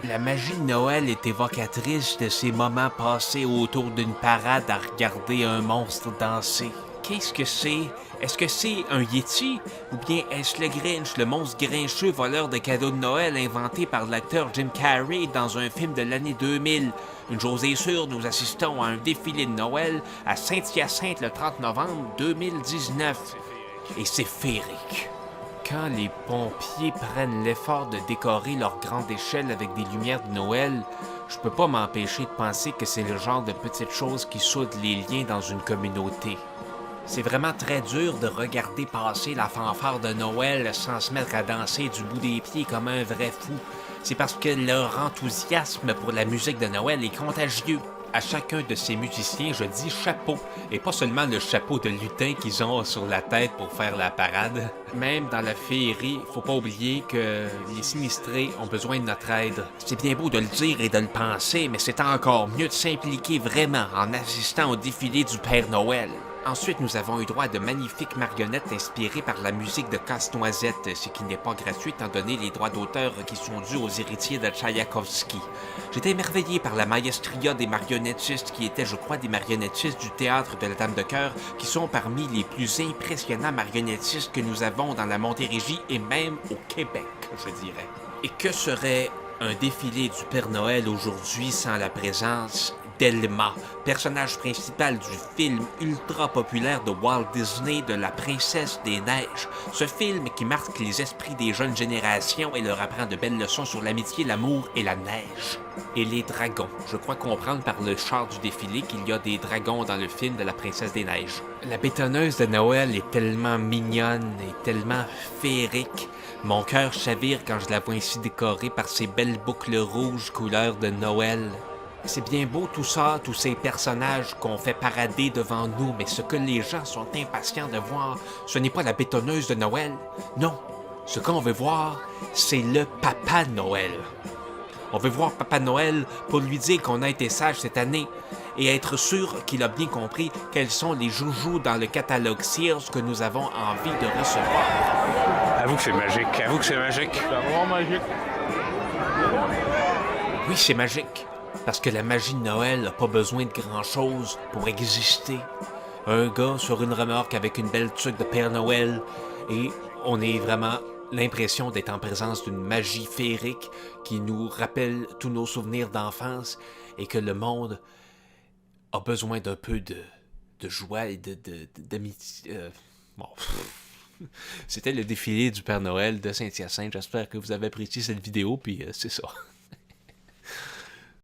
La magie de Noël est évocatrice de ces moments passés autour d'une parade à regarder un monstre danser. Qu'est-ce que c'est? Est-ce que c'est un Yeti? Ou bien est-ce le Grinch, le monstre grincheux voleur de cadeaux de Noël inventé par l'acteur Jim Carrey dans un film de l'année 2000? Une chose est sûre, nous assistons à un défilé de Noël à Saint-Hyacinthe le 30 novembre 2019. Et c'est féerique. Quand les pompiers prennent l'effort de décorer leur grande échelle avec des lumières de Noël, je peux pas m'empêcher de penser que c'est le genre de petites choses qui soudent les liens dans une communauté. C'est vraiment très dur de regarder passer la fanfare de Noël sans se mettre à danser du bout des pieds comme un vrai fou. C'est parce que leur enthousiasme pour la musique de Noël est contagieux. À chacun de ces musiciens, je dis chapeau, et pas seulement le chapeau de lutin qu'ils ont sur la tête pour faire la parade. Même dans la féerie, faut pas oublier que les sinistrés ont besoin de notre aide. C'est bien beau de le dire et de le penser, mais c'est encore mieux de s'impliquer vraiment en assistant au défilé du Père Noël. Ensuite, nous avons eu droit à de magnifiques marionnettes inspirées par la musique de Casse-Noisette, ce qui n'est pas gratuit étant donné les droits d'auteur qui sont dus aux héritiers de Tchaïkovski. J'étais émerveillé par la maestria des marionnettistes qui étaient, je crois, des marionnettistes du théâtre de la Dame de Cœur, qui sont parmi les plus impressionnants marionnettistes que nous avons dans la Montérégie et même au Québec, je dirais. Et que serait un défilé du Père Noël aujourd'hui sans la présence d'Elma, personnage principal du film ultra populaire de Walt Disney de La Princesse des Neiges. Ce film qui marque les esprits des jeunes générations et leur apprend de belles leçons sur l'amitié, l'amour et la neige. Et les dragons. Je crois comprendre par le char du défilé qu'il y a des dragons dans le film de La Princesse des Neiges. La bétonneuse de Noël est tellement mignonne et tellement féerique. Mon cœur chavire quand je la vois ainsi décorée par ses belles boucles rouges couleur de Noël. C'est bien beau tout ça, tous ces personnages qu'on fait parader devant nous, mais ce que les gens sont impatients de voir, ce n'est pas la bétonneuse de Noël. Non, ce qu'on veut voir, c'est le Papa Noël. On veut voir Papa Noël pour lui dire qu'on a été sage cette année et être sûr qu'il a bien compris quels sont les joujoux dans le catalogue Sears que nous avons envie de recevoir. Avoue que c'est magique, avoue que c'est magique. C'est vraiment magique. Oui, c'est magique. Parce que la magie de Noël n'a pas besoin de grand-chose pour exister. Un gars sur une remorque avec une belle tuque de Père Noël et on a vraiment l'impression d'être en présence d'une magie féerique qui nous rappelle tous nos souvenirs d'enfance et que le monde a besoin d'un peu de joie et d'amitié. Bon. C'était le défilé du Père Noël de Saint-Hyacinthe. J'espère que vous avez apprécié cette vidéo, puis c'est ça.